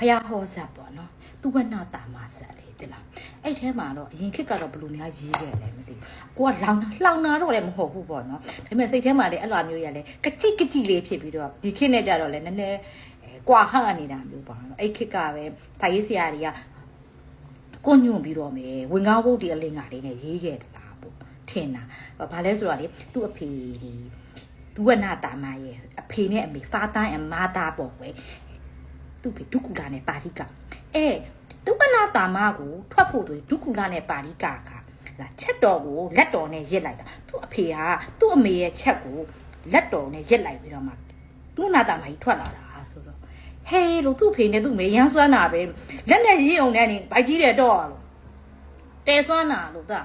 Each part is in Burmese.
ဖယားဟောဇက်ပေါ့နော်သူဝနာတာမဇက်လေတိလားအဲ့ထဲမှာတော့အရင်ခေတ်ကတော့ဘလူများရေးခဲ့တယ်မသိဘူးကိုကလောင်နာတော့လည်းမဟုတ်ဘူးပေါ့နော်ဒါပေမဲ့စိတ်ထဲမှာလည်းအဲ့လိုမျိုးရလဲကကြိလေးဖြစ်ပြီးတော့ဒီခေတ်နဲ့ကြတော့လည်းနည်းနည်းကွာဟန့်နေတာမျိုးပေါ့နော်အဲ့ခေတ်ကပဲဖိုင်ရေးဆရာတွေကကိုညွန့်ပြီးတော့မယ်ဝင်ကားဘုတ်ဒီအလင်းငါလေးနဲ့ရေးခဲ့တယ်လားပေါ့ထင်တာဘာလဲဆိုတော့လေသူ့အဖေသူဝနာတာမရဲ့အဖေနဲ့အမေ father and mother ပေါ့ကွယ်သူ့ဖေဒုက္ကူလာနဲ့ပါဠိကသူဝနာတာမကိုထွက်ဖို့ဆိုဒုက္ကူလာနဲ့ပါဠိကလာချက်တော်ကိုလက်တော်နဲ့ရစ်လိုက်တာသူ့အဖေကသူ့အမေရဲ့ချက်ကိုလက်တော်နဲ့ရစ်လိုက်ပြီးတော့မှသူနာတာမကြီးထွက်လာတာဆိုတော့ဟေးလို့သူ့ဖေနဲ့သူ့မေရမ်းစွမ်းတာပဲလက်နဲ့ရင်းအောင်နဲ့နေဘိုက်ကြီးတယ်တော့လို့တဲစွမ်းတာလို့ဒါ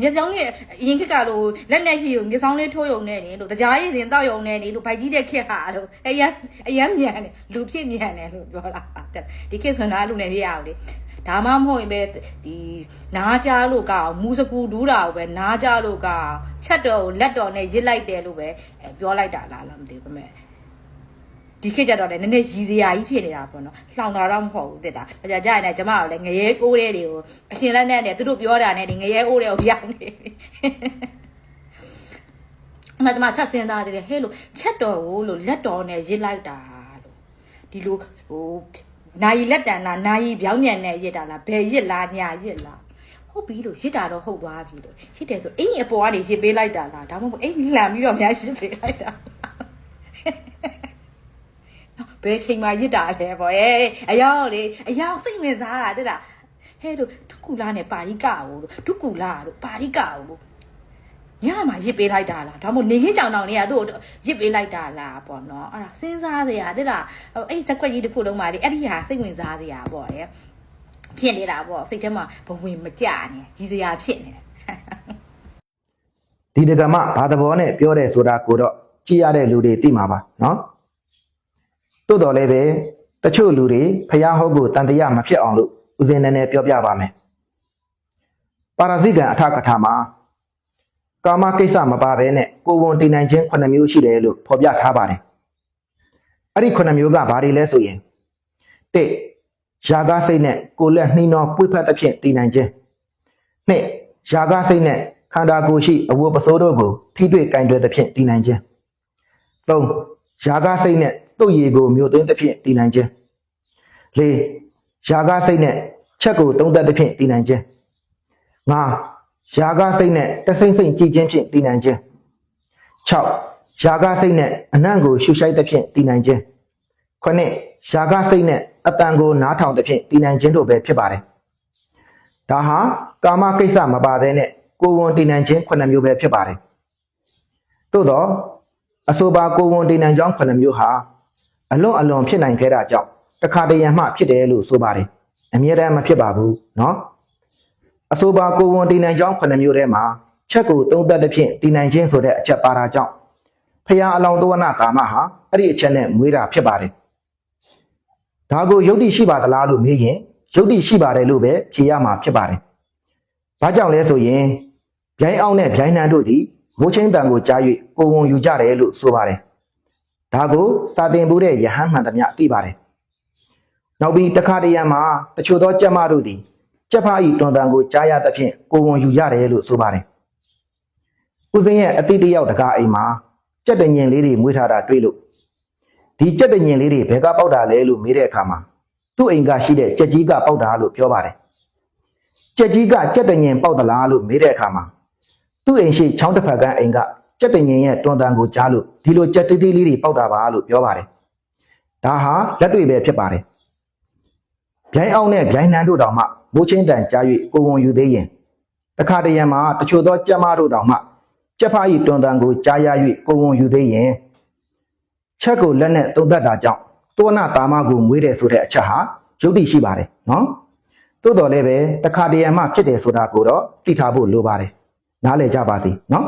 မျက်စောင်းလေးအရင်ခက်ကလို့လက်နဲ့ရှိုံမျက်စောင်းလေးထိုးယုံနေနေလို့တရားရည်စင်တောက်ယုံနေနေလို့ဘိုက်ကြီးတဲ့ခက်ဟာလို့အရမ်းမြန်တယ်လူဖြစ်မြန်တယ်လို့ပြောတာဒီခေတ်ဆိုတော့လူနဲ့ပြရအောင်လေဒါမှမဟုတ်ရင်ပဲဒီနားကြားလို့ကအောင်မူစကူဒူးတာကိုပဲနားကြားလို့ကအောင်ချက်တော်ကိုလက်တော်နဲ့ရစ်လိုက်တယ်လို့ပဲပြောလိုက်တာလားမသိဘူးပဲဒီခေတ်ကြတော့လည်းနည်းနည်းရည်စရာကြီးဖြစ်နေတာပေါ့နော်လှောင်တာတော့မဟုတ်ဘူးတက်တာဒါကြရင်လည်းကျမတို့လည်းငရဲအိုးတဲ့တွေကိုအရှင်လက်နဲ့သူတို့ပြောတာနဲ့ဒီငရဲအိုးတွေကိုရောက်နေအမှကျမဆက်စင်းသားတယ်ဟဲ့လို့ချက်တော်ကိုလို့လက်တော်နဲ့ရစ်လိုက်တာလို့ဒီလိုနာယီလက်တန်လားနာယီပြောင်းမြန်နဲ့ရစ်တာလားဘယ်ရစ်လားညာရစ်လားဟုတ်ပြီလို့ရစ်တာတော့ဟုတ်သွားပြီလို့ရစ်တယ်ဆိုအင်းအပေါ်ကနေရစ်ပေးလိုက်တာလားဒါမှမဟုတ်အင်းလှန်ပြီးတော့များရစ်ပေးလိုက်တာဘယ်ချိန်မှရစ်တာလဲပေါ့အယောင်လေအယောင်စိတ်ဝင်စားတာတဲ့လားဟဲ့လို့ဒုက္ကူလာနဲ့ပါဠိကကိုဒုက္ကူလာတို့ပါဠိကကိုညမှာရစ်ပေးလိုက်တာလားဒါမှမဟုတ်နေခင်းကြောင်တောင်တွေကသူ့ကိုရစ်ပေးလိုက်တာလားပေါ့နော်အဲ့ဒါစဉ်းစားစရာတဲ့လားအဲ့ဇက်ကွက်ကြီးတစ်ခုလုံးမှာလေအဲ့ဒီဟာစိတ်ဝင်စားစရာပေါ့ဖြစ်နေတာပေါ့စိတ်ထဲမှာဘဝင်မကြနဲ့ကြီးစရာဖြစ်နေတယ်ဒီဒကမဘာသဘောနဲ့ပြောတယ်ဆိုတာကိုတော့ကြည့်ရတဲ့လူတွေသိမှာပါနော်သို့တော်လည်းပဲတချို့လူတွေဖျားဟုတ်ကိုတန်တရားမဖြစ်အောင်လို့ဦးဇင်းနည်းနည်းပြောပြပါမယ်ပါရဇိကံအထကထာမှာကာမကိစ္စမပါဘဲနဲ့ကိုယ်ဝန်တည်နိုင်ခြင်း9မျိုးရှိတယ်လို့ဖော်ပြထားပါတယ်အဲ့ဒီ9မျိုးကဘာတွေလဲဆိုရင်1ယာဂစိတ်နဲ့ကိုယ်လက်နှီးနှောပွေ့ဖက်သဖြင့်တည်နိုင်ခြင်း2ယာဂစိတ်နဲ့ခန္ဓာကိုယ်ရှိအဝတ်ပစိုးတို့ကိုထိတွေ့ကင်တွယ်သဖြင့်တည်နိုင်ခြင်း3ယာဂစိတ်နဲ့တုတ်ရည်ကိုမျိုးသိမ်းသဖြင့်တည်နိုင်ခြင်း4ယာဂစိတ်နဲ့ချက်ကိုသုံးသက်သဖြင့်တည်နိုင်ခြင်း5ယာဂစိတ်နဲ့တဆိမ့်ဆိမ့်ကြည်ခြင်းဖြင့်တည်နိုင်ခြင်း6ယာဂစိတ်နဲ့အနံ့ကိုရှုရှိုက်သဖြင့်တည်နိုင်ခြင်း9ယာဂစိတ်နဲ့အတန်ကိုနားထောင်သဖြင့်တည်နိုင်ခြင်းတို့ပဲဖြစ်ပါတယ်ဒါဟာကာမကိစ္စမပါဘဲနဲ့ကိုယ်ဝန်တည်နိုင်ခြင်း9မျိုးပဲဖြစ်ပါတယ်သို့တော့အဆိုပါကိုယ်ဝန်တည်နိုင်ကြောင်း9မျိုးဟာအလွန်ဖြစ်နိုင်ခဲ့တာကြောင့်တခါတရံမှဖြစ်တယ်လို့ဆိုပါတယ်အမြဲတမ်းမဖြစ်ပါဘူးเนาะအဆိုပါကိုယ်ဝန်တည်နိုင်ကြောင်း9မျိုးထဲမှာချက်ကိုသုံးသက်သဖြင့်တည်နိုင်ခြင်းဆိုတဲ့အချက်ပါတာကြောင့်ဖျားအလောင်းသောနာကာမဟာအဲ့ဒီအချက်နဲ့မွေးတာဖြစ်ပါတယ်ဒါကိုယုတ်တိရှိပါသလားလို့မေးရင်ယုတ်တိရှိပါတယ်လို့ပဲဖြေရမှာဖြစ်ပါတယ်ဘာကြောင့်လဲဆိုရင်ဗျိုင်းအောင်နဲ့ဗျိုင်းနှံတို့သည်မိုးချင်းတန်ကိုကြား၍ကိုယ်ဝန်ယူကြတယ်လို့ဆိုပါတယ်ဒါကိုစာသင်ဖို့တဲ့ယဟန်မှန်သမျှသိပါတယ်နောက်ပြီးတခါတရံမှာတချို့သောကြက်မတို့သည်ကြက်ဖားဤတွန်တန်ကိုကြားရသဖြင့်ကိုယ်ဝန်ယူရတယ်လို့ဆိုပါတယ်ဦးစင်းရဲ့အတိတ်တယောက်တကားအိမ်မှာကြက်တညင်လေးတွေမွေးထားတာတွေ့လို့ဒီကြက်တညင်လေးတွေဘယ်ကပေါက်တာလဲလို့မေးတဲ့အခါမှာသူ့အိမ်ကရှိတဲ့ကြက်ကြီးကပေါက်တာလို့ပြောပါတယ်ကြက်ကြီးကကြက်တညင်ပေါက်သလားလို့မေးတဲ့အခါမှာသူ့အိမ်ရှိချောင်းတစ်ဖက်ကအိမ်ကကြက်တညင်ရဲ့တွန်တန်ကိုကြားလို့ဒီလိုကြက်သေးသေးလေးတွေပေါက်တာပါလို့ပြောပါတယ်ဒါဟာလက်တွေ့ပဲဖြစ်ပါတယ်ဗျိုင်းအောင်နဲ့ဗျိုင်းနှံတို့တောင်မှမိုးချင်းတန်ကြား၍ကိုယ်ဝန်ယူသေးရင်တခါတရံမှာတချို့သောကြက်မတို့တောင်မှကြက်ဖားဤတွန်တန်ကိုကြားရ၍ကိုယ်ဝန်ယူသေးရင်ချက်ကိုလက်နဲ့သုံးသက်တာကြောင့်သောနာတာမကိုမွေးတယ်ဆိုတဲ့အချက်ဟာယုတ်တိရှိပါတယ်နော်သို့တော်လည်းပဲတခါတရံမှဖြစ်တယ်ဆိုတာကိုတော့သိထားဖို့လိုပါတယ်နားလည်ကြပါစေနော်